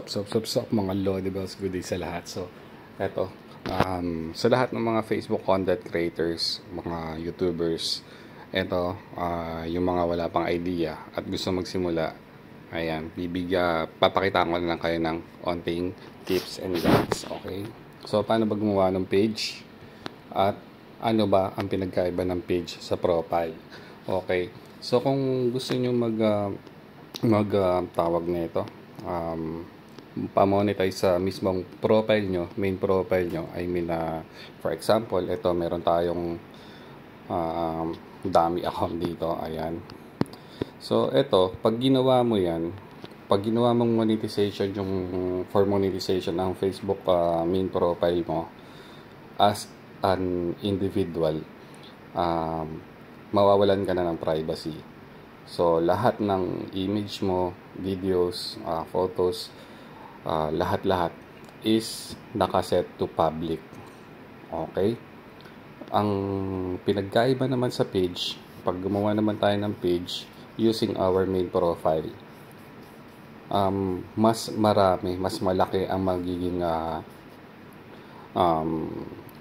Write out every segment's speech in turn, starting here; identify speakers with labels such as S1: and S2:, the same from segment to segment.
S1: Sup mga Lodi Bells, good day sa lahat. So, eto, sa lahat ng mga Facebook content creators, mga YouTubers, eto, yung mga wala pang idea at gusto magsimula, ayan, papakita ko na lang kayo ng onting tips and guides, okay? So, paano ba gumawa ng page? At ano ba ang pinagkaiba ng page sa profile? Okay, so kung gusto nyo tawag nito, pa-monetize sa mismong profile nyo, main profile nyo, for example, ito meron tayong dami account dito, ayan. So ito, pag ginawa mong monetization, yung for monetization ng Facebook main profile mo as an individual, mawawalan ka na ng privacy. So lahat ng image mo, videos, photos, lahat is nakaset to public. Okay? Ang pinagkaiba naman sa page, pag gumawa naman tayo ng page using our main profile, mas malaki ang magiging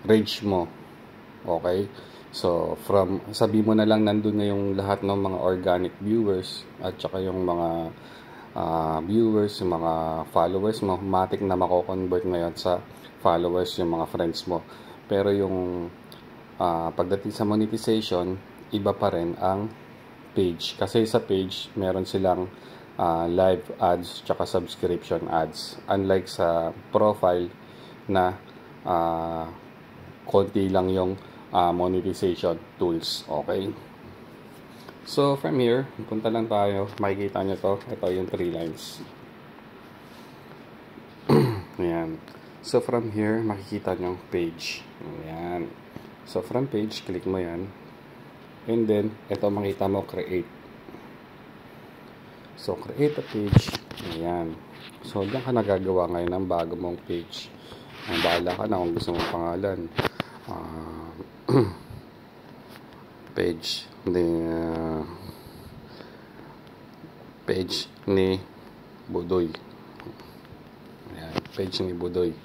S1: range mo. Okay? So, sabi mo na lang nandun na yung lahat ng mga organic viewers at saka yung mga viewers, yung mga followers mo, matik na mako-convert ngayon sa followers yung mga friends mo. Pero yung pagdating sa monetization, iba pa rin ang page. Kasi sa page, meron silang live ads tsaka subscription ads. Unlike sa profile na konti lang yung monetization tools. Okay? So, from here, punta lang tayo. Makikita nyo to. Ito yung 3 lines. Ayan. So, from here, makikita nyo yung page. Ayan. So, from page, click mo yan. And then, ito makita mo, create. So, create a page. Ayan. So, diyan ka nagagawa ngayon ng bago mong page. Bahala ka na kung gusto mong pangalan. Page ni Budoy. Ayan, page ni Budoy.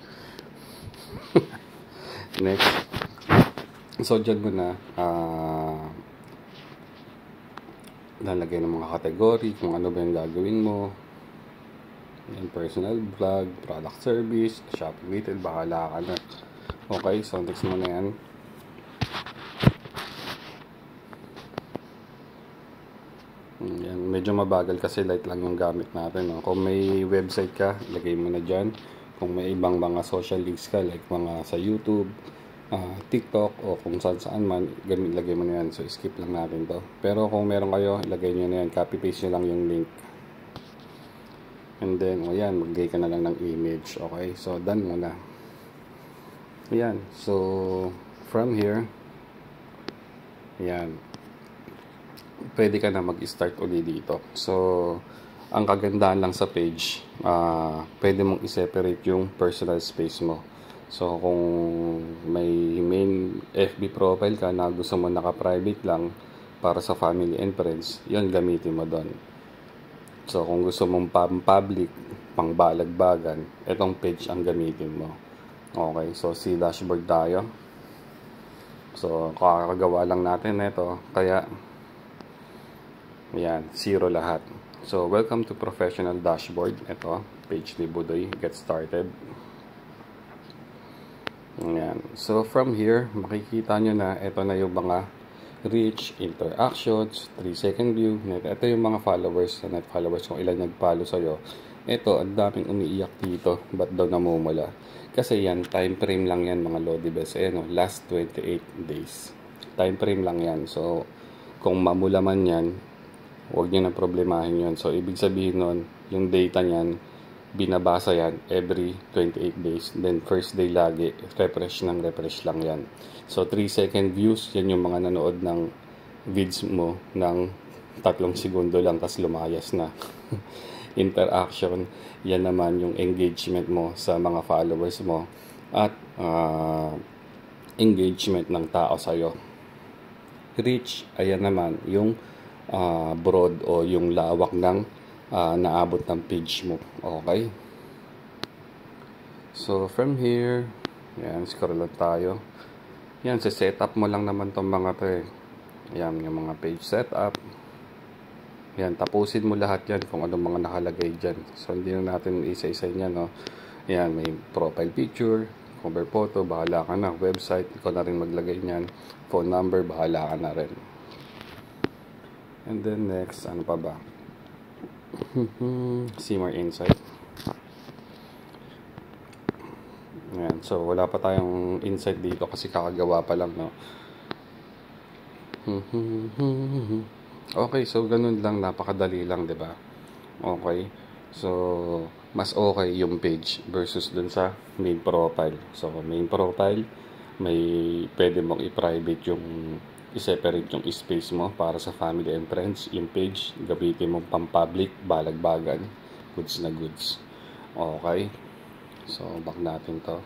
S1: Next. So, dyan mo na lalagay ng mga category, kung ano ba yung gagawin mo. Ayan, personal vlog, product service, shopping retail, bahala ka na. Okay, so next mo na yan. Yan, medyo mabagal kasi light lang yung gamit natin. No? Kung may website ka, lagay mo na dyan. Kung may ibang mga social links ka, like mga sa YouTube, TikTok, o kung saan man, lagay mo na yan. So, skip lang natin to. Pero kung meron kayo, ilagay nyo na yan. Copy-paste nyo lang yung link. And then, ayan, maglagay ka na lang ng image. Okay, so done mo na. Ayan, so from here, ayan, pwede ka na mag-start ulit dito. So, ang kagandahan lang sa page, pwede mong i-separate yung personal space mo. So, kung may main FB profile ka na gusto mo naka-private lang para sa family and friends, yun gamitin mo doon. So, kung gusto mong public, pang balagbagan, itong page ang gamitin mo. Okay, so si dashboard tayo. So, kakagawa lang natin ito. Kaya, ayan, 0 lahat. So, welcome to professional dashboard. Ito, page ni Budoy. Get started. Ayan. So, from here, makikita nyo na ito na yung mga reach, interactions, 3-second view. Ito yung mga followers, net followers, kung ilan nag-follow sa'yo. Ito, ang daming umiiyak dito. Ba't daw namumula? Kasi yan, time frame lang yan mga Lodi Bells. Ayan o, last 28 days. Time frame lang yan. So, kung mamula man yan, huwag nyo na problemahin yun. So, ibig sabihin nun, yung data nyan, binabasa yan every 28 days. Then, first day lagi, refresh lang yan. So, 3-second views, yan yung mga nanood ng vids mo ng 3 segundo lang, tas lumayas na. Interaction, yan naman yung engagement mo sa mga followers mo at engagement ng tao sa'yo. Reach, ayan naman yung broad o yung lawak ng naabot ng page mo. Okay? So, from here, yan, scroll lang tayo. Yan, setup mo lang naman tong mga to eh. Yan, yung mga page setup. Yan, tapusin mo lahat yan kung anong mga nakalagay dyan. So, hindi na natin isa-isa yan, no? Yan, may profile picture, cover photo, bahala ka na. Website, ikaw na rin maglagay niyan. Phone number, bahala ka na rin. And then next, ano pa ba? See more insight. Ayan, so wala pa tayong insight dito kasi kakagawa pa lang, no? Okay, so ganun lang, napakadali lang, 'di ba? Okay. So, mas okay yung page versus dun sa main profile. So, main profile, may pwede mong i-private yung i-separate yung space mo para sa family and friends. Yung page, gamitin mong pang-public, balagbagan, goods na goods. Okay. So, back natin to.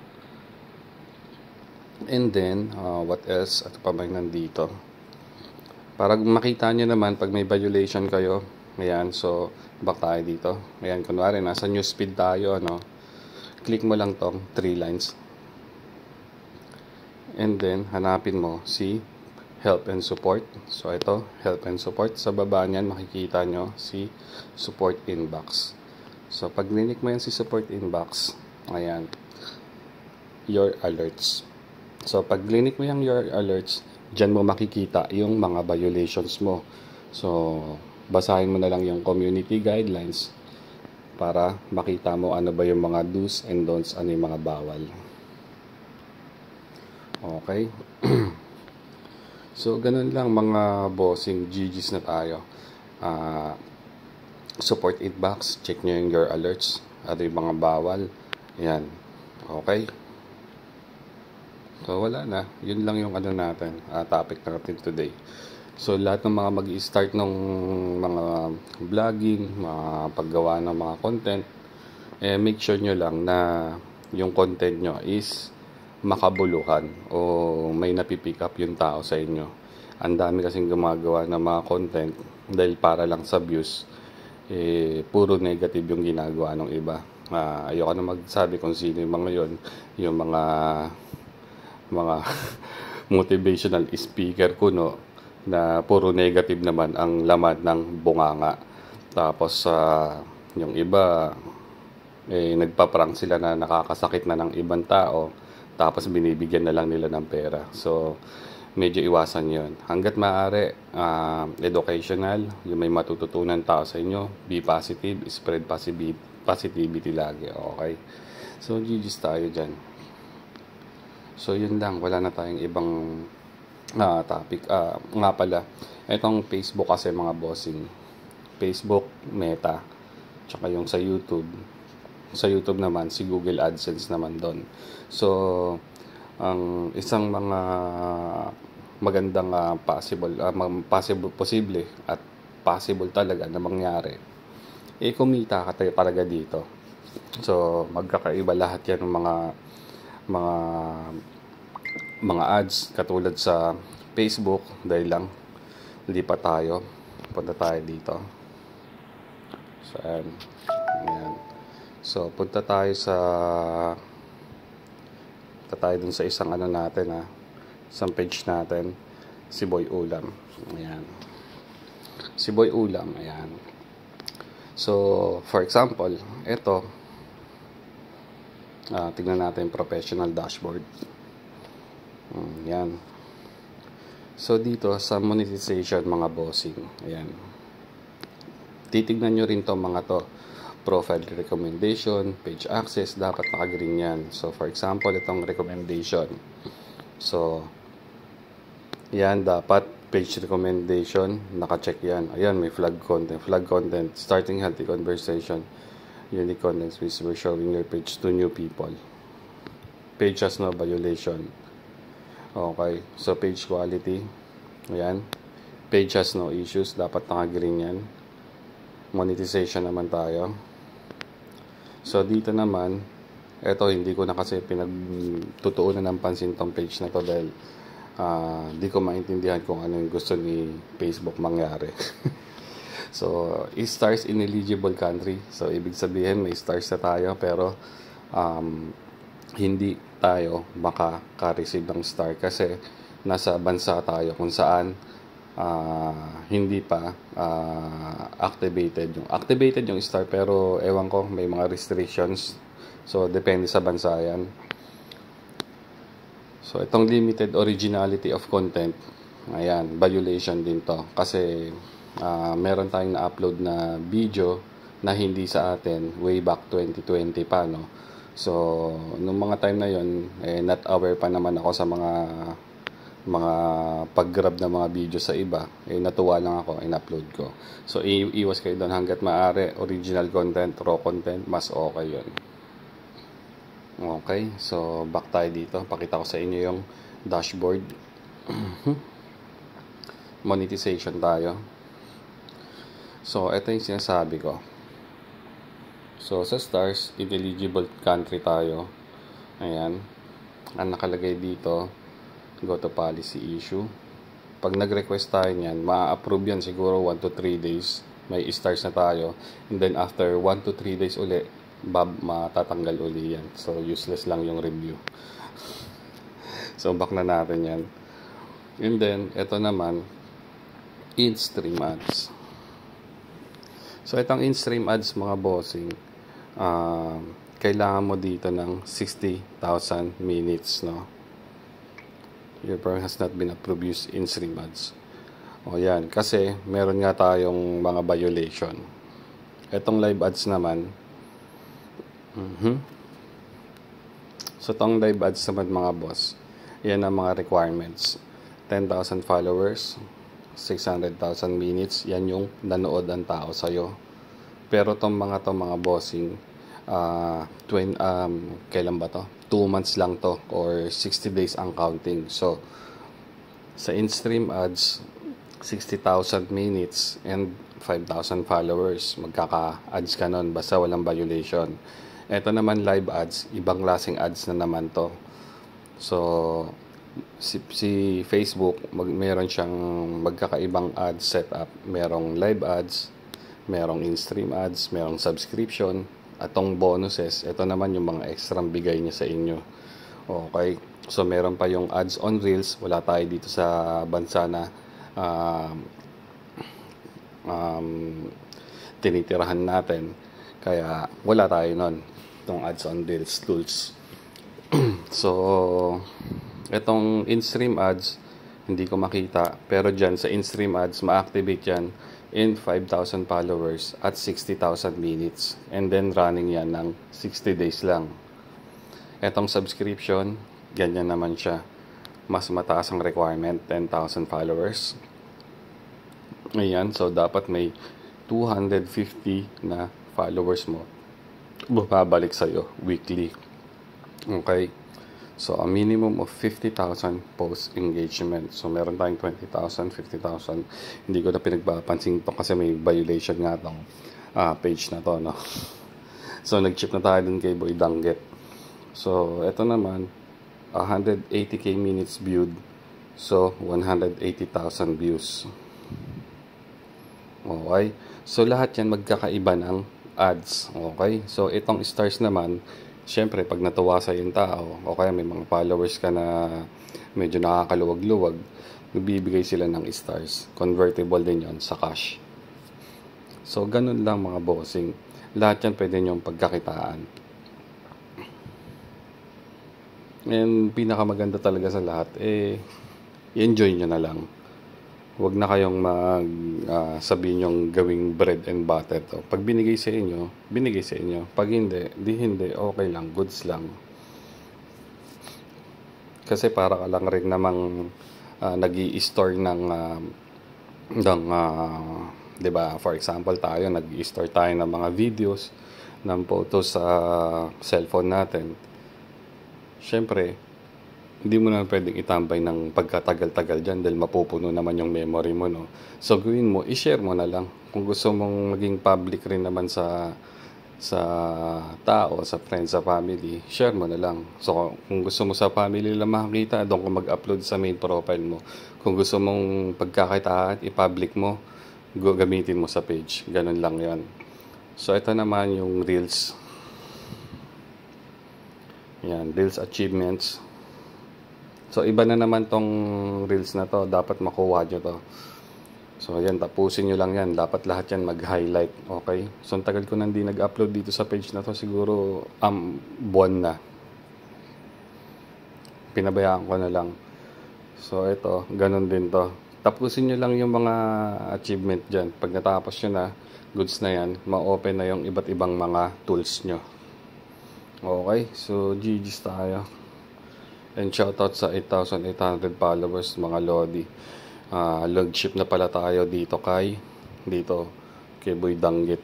S1: And then, what else? At pa ba nandito? Para makita nyo naman, pag may violation kayo, ayan, so, back tayo dito. Ayan, kunwari, nasa newsfeed tayo, ano, click mo lang tong 3 lines. And then, hanapin mo si help and support. So, ito, help and support. Sa baba niyan, makikita nyo si support inbox. So, pag click mo yan si support inbox, ayan, your alerts. So, pag click mo yung your alerts, dyan mo makikita yung mga violations mo. So, basahin mo na lang yung community guidelines para makita mo ano ba yung mga do's and don'ts, ano yung mga bawal. Okay? So, ganun lang mga bossing, GG's na tayo. Support inbox, check nyo yung your alerts, ano yung mga bawal. Yan. Okay? So, wala na. Yun lang yung ano natin, topic natin today. So, lahat ng mga mag-i-start ng mga vlogging, mga paggawa ng mga content, make sure nyo lang na yung content nyo is makabuluhan o may napipick up yung tao sa inyo. Ang dami kasing gumagawa ng mga content dahil para lang sa views, puro negative yung ginagawa ng iba. Ayoko na magsabi kung sino yung mga yun, yung mga motivational speaker kuno na puro negative naman ang laman ng bunganga. Tapos yung iba nagpa-prank sila na nakakasakit na ng ibang tao, tapos binibigyan na lang nila ng pera. So medyo iwasan yon. Hanggat maaari, educational, yung may matututunan tao sa inyo, be positive, spread positivity lagi. Okay, so GG's tayo dyan. So, yun lang. Wala na tayong ibang topic. Nga pala, itong Facebook kasi mga bossing. Facebook, Meta, tsaka yung sa YouTube. Sa YouTube naman, si Google AdSense naman doon. So, ang isang mga magandang posible at possible talaga na mangyari, kumita ka talaga dito. So, magkakaiba lahat yan ng mga ads katulad sa Facebook. Dahil lang lipat tayo, punta tayo dito. So, ayan. So, punta tayo dun sa isang ano natin, isang page natin, si Boy Ulam. Ayan, si Boy Ulam. Ayan. So, for example, ito, tignan natin professional dashboard. Yan. So, dito sa monetization mga bossing, ayan, titignan nyo rin to mga to. Profile recommendation, page access, dapat naka-green yan. So, for example, itong recommendation. So, yan, dapat page recommendation, naka-check yan. Ayan, may flag content, starting healthy conversation, unique contents which were showing your page to new people. Page has no violation. Okay, so page quality, ayan, page has no issues, dapat naka-green yan. Monetization naman tayo. So, dito naman, eto hindi ko na kasi pinagtutuunan ng pansin tong page na to dahil di ko maintindihan kung ano yung gusto ni Facebook mangyari. So, stars in eligible country. So, ibig sabihin may stars na tayo pero hindi tayo makaka-receive ng star kasi nasa bansa tayo kung saan hindi pa activated yung star, pero ewan ko, may mga restrictions, so depende sa bansa yan. So itong limited originality of content, ayan, violation din to kasi meron tayong na-upload na video na hindi sa atin way back 2020 pa, no? So nung mga time na yon, not aware pa naman ako sa mga pag-grab ng mga video sa iba, natuwa lang ako, in-upload ko. So iwas kayo doon hanggat maaari, original content, raw content, mas okay yun. Okay, so back tayo dito, pakita ko sa inyo yung dashboard. Monetization tayo. So ito yung sinasabi ko. So sa stars, ineligible country tayo. Ayan, ang nakalagay dito, go to policy issue. Pag nag-request tayo niyan, ma-approve yan siguro 1 to 3 days. May stars na tayo. And then after 1 to 3 days uli, matatanggal uli yan. So useless lang yung review. So back na natin yan. And then, ito naman, in-stream ads. So itong in-stream ads, mga bossing, kailangan mo dito ng 60,000 minutes, no? Your program has not been approved use in-stream ads. O yan, kasi meron nga tayong mga violation. Itong live ads naman, so itong live ads naman, mga boss, yan ang mga requirements. 10,000 followers, 600,000 minutes, yan yung nanood ang tao sa'yo. Pero itong mga bossing, kailan ba to? 2 months lang to, or 60 days ang counting. So sa in-stream ads, 60,000 minutes and 5,000 followers, magkaka-ads ka nun basta walang violation. Ito naman live ads, ibang klaseng ads na naman to. So si Facebook, meron siyang magkakaibang ads setup. Merong live ads, merong in-stream ads, merong subscription, at tong bonuses, ito naman yung mga extra bigay niya sa inyo. Okay, so meron pa yung ads on Reels. Wala tayo dito sa bansa na tinitirahan natin, kaya wala tayo nun, itong ads on Reels tools. So itong in-stream ads, hindi ko makita, pero dyan sa in-stream ads, ma-activate yan in 5,000 followers at 60,000 minutes, and then running yan ng 60 days lang. Etong subscription, ganyan naman siya, mas mataas ang requirement, 10,000 followers. Ayan, so dapat may 250 na followers mo babalik sa'yo weekly. Okay, so a minimum of 50,000 post engagement. So meron tayong 20,000, 50,000. Hindi ko na pinagpapansin to kasi may violation nga tong page na to, no? So nag-chip na tayo dun kay Boy Danggit. So ito naman, 180k minutes viewed, so 180,000 views. Okay, so lahat yan magkakaiba ng ads. Okay, so itong stars naman, syempre, pag natuwa sa yung tao, o kaya may mga followers ka na medyo nakakaluwag-luwag, magbibigay sila ng stars. Convertible din yon sa cash. So, ganun lang, mga bossing. Lahat yan pwede nyong pagkakitaan. And pinakamaganda talaga sa lahat, i-enjoy nyo na lang. Huwag na kayong sabihin yung gawing bread and butter to. Pag binigay sa inyo, binigay sa inyo. Pag hindi, hindi, okay lang, goods lang. Kasi para ka lang rin namang nag-i-store ng 'di ba? For example, tayo nag-i-store tayo ng mga videos, ng photos sa cellphone natin. Syempre, hindi mo na pwedeng itambay ng pagkatagal-tagal dyan dahil mapupuno naman yung memory mo, no? So, gawin mo, i-share mo na lang. Kung gusto mong maging public rin naman sa tao, sa friends, sa family, share mo na lang. So, kung gusto mo sa family lang makakita, doon ka mag-upload sa main profile mo. Kung gusto mong pagkakitaan, i-public mo, gamitin mo sa page. Ganun lang yan. So, ito naman yung Reels. Yan, Reels Achievements. So, iba na naman tong Reels na to. Dapat makuha nyo to. So, yan, tapusin nyo lang yan. Dapat lahat yan mag-highlight. Okay? So, ang tagal ko nang di nag-upload dito sa page na to. Siguro, buwan na. Pinabayaan ko na lang. So, ito, ganun din to. Tapusin nyo lang yung mga achievement dyan. Pag natapos nyo na, goods na yan, ma-open na yung iba't ibang mga tools nyo. Okay? So, GG's tayo. And shoutout sa 8,800 followers, mga Lodi. Lordship na pala tayo dito kay Boy Danggit.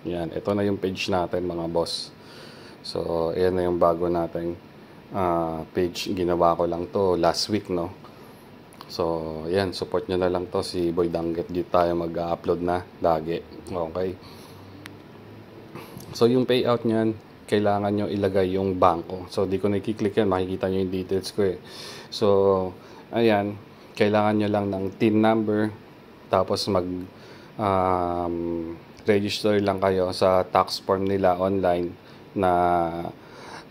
S1: Yan, ito na yung page natin, mga boss. So, ayan na yung bago nating page. Ginawa ko lang to last week, no? So, yan, support nyo na lang to, si Boy Danggit. Dito tayo mag-upload na lagi. Okay? So, yung payout nyan, kailangan nyo ilagay yung bangko. So, di ko nakiklik yan. Makikita nyo yung details ko eh. So, ayan. Kailangan nyo lang ng TIN number. Tapos, register lang kayo sa tax form nila online na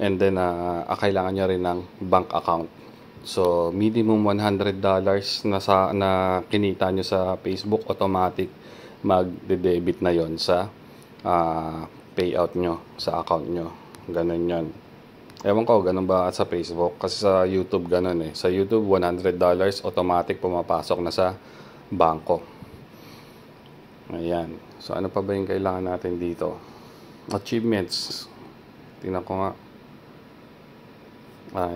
S1: and then, kailangan nyo rin ng bank account. So, minimum $100 na kinita nyo sa Facebook, automatic mag-debit na yon sa payout nyo sa account nyo. Ganun yan. Ewan ko, ganun ba sa Facebook? Kasi sa YouTube ganun eh. Sa YouTube, $100 automatic pumapasok na sa bangko. Ayan. So, ano pa ba yung kailangan natin dito? Achievements. Tingnan ko nga.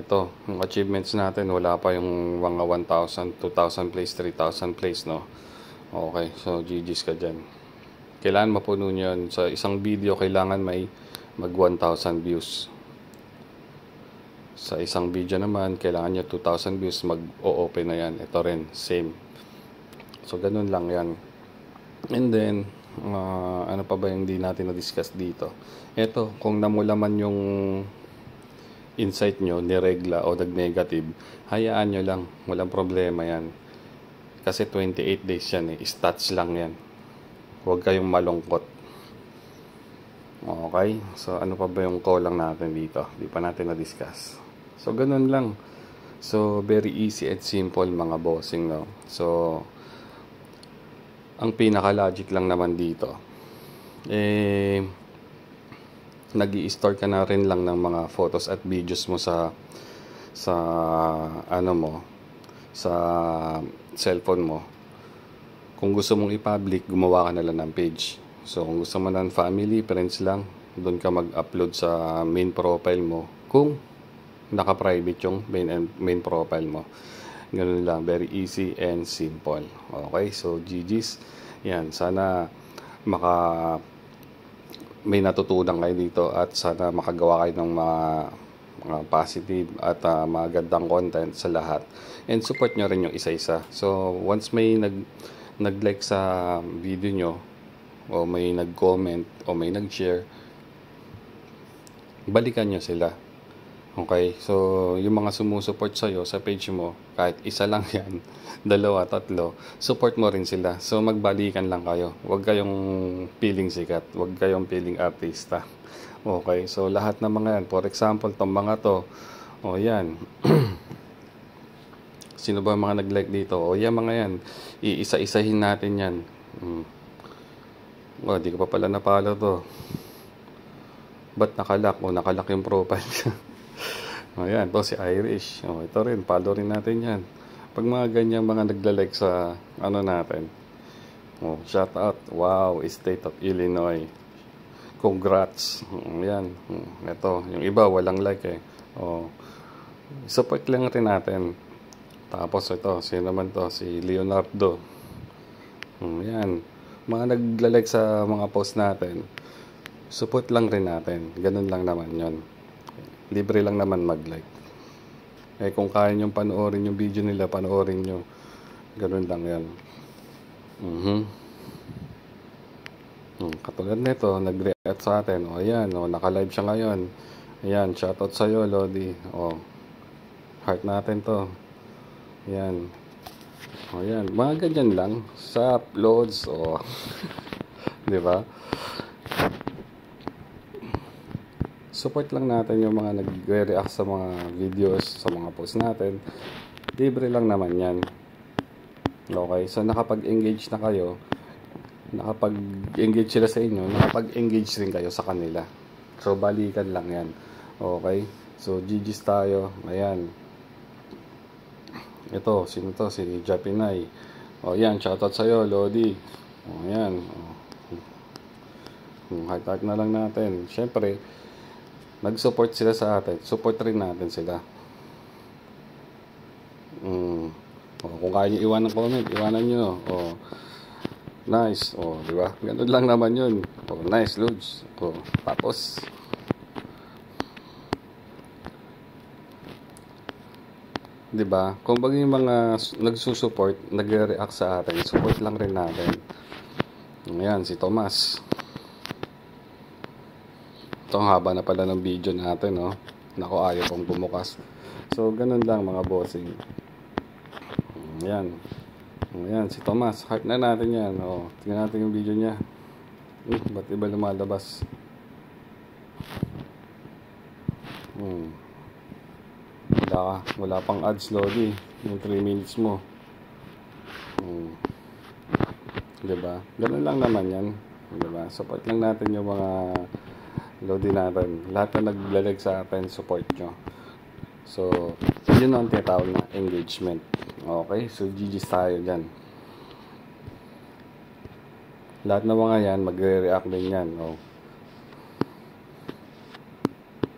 S1: Ito. Yung achievements natin, wala pa yung mga 1,000, 2,000 plays, 3,000 plays, no? Okay. So, GG's ka dyan. Kailangan mapuno nyo yun. Sa isang video, kailangan may mag 1,000 views. Sa isang video naman, kailangan nyo 2,000 views, mag-o-open na yan. Ito rin, same. So, ganun lang yan. And then, ano pa ba yung di natin na-discuss dito? Ito, kung namulaman yung insight nyo, niregla o nag-negative, hayaan nyo lang. Walang problema yan. Kasi 28 days yan eh. Stats lang yan. Huwag kayong malungkot. Okay? So, ano pa ba yung kulang natin dito? Di pa natin na-discuss. So, ganun lang. So, very easy and simple, mga bossing, no? So, ang pinaka-logic lang naman dito, nag-i-store ka na rin lang ng mga photos at videos mo sa ano mo, sa cellphone mo. Kung gusto mong i-public, gumawa ka na lang ng page. So, kung gusto mo ng family, friends lang, doon ka mag-upload sa main profile mo. Kung naka-private yung main profile mo. Ganun lang. Very easy and simple. Okay? So, GG's. Yan. Sana may natutunan kayo dito at sana makagawa kayo ng mga positive at magandang content sa lahat. And support nyo rin yung isa-isa. So, once may nag-like sa video nyo, o may nag-comment, o may nag-share, balikan nyo sila. Okay? So, yung mga sumusuport sa'yo sa page mo, kahit isa lang yan, 2, 3, support mo rin sila. So, magbalikan lang kayo. Huwag kayong feeling sikat. Huwag kayong feeling artista. Okay? So, lahat ng mga yan. For example, tong mga to, o yan. Sino ba mga nag-like dito? O yan, mga yan. Iisa-isahin natin yan. O, di ko pa pala napalo to. Ba't nakalak? O, nakalak yung profile. O, yan. To si Irish. O, ito rin. Follow rin natin yan. Pag mga ganyan, mga nagla-like sa ano natin. O, shout out. Wow, State of Illinois. Congrats. O, yan. Ito. Yung iba, walang like eh. O, support lang rin natin. Tapos ito, sino naman to? Si Leonardo. Yan. Mga nagla-like sa mga post natin, support lang rin natin. Ganun lang naman yon. Libre lang naman mag-like. Eh kung kaya nyo panoorin yung video nila, panoorin nyo. Ganun lang yan. Katulad nito, nag-react sa atin. O ayan, o, naka-live siya ngayon. Ayan, shoutout sa'yo, Lodi. O, heart natin to. Ayan. O yan, mga ganyan lang sa uploads di ba? support lang natin yung mga nagre-react sa mga videos, sa mga posts natin. Libre lang naman yan. Okay, so nakapag-engage na kayo, nakapag-engage sila sa inyo, nakapag-engage rin kayo sa kanila. So, balikan lang yan. Okay, so GG's tayo. Ayan. Ito, sino to? Si Japinay. O, yan, shoutout sa'yo, Lodi. O, yan. Heart na lang natin. Siyempre, nag-support sila sa atin. Support rin natin sila. O, kung kaya nyo iwan ng comment, iwanan nyo. O, nice. O, di ba? Ganun lang naman yun. O, nice, Lods. O, tapos, di ba? Kung bagay yung mga nagsusupport, nagre-react sa atin, support lang rin natin. Ayan, si Tomas. Ito ang haba na pala ng video natin, no? Nako, ayaw pong bumukas. So, ganun lang mga bossing. Ayan. Ayan, si Tomas. Heart na natin yan. O, tingnan natin yung video niya. Ba't iba lumalabas? Wala pang ads, Lodi. Yung 3 minutes mo. Diba? Ganun lang naman yan. Diba? Support lang natin yung mga Lodi natin. Lahat na naglalag sa atin, support nyo. So, yun ang tinatawag na engagement. Okay? So, GG's tayo dyan. Lahat na mga yan, magre-react din yan. Oh.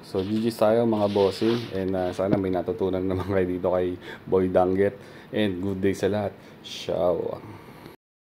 S1: So, GG's tayo mga bossing. And sana may natutunan naman kayo dito kay Boy Danget. And good day sa lahat. Ciao.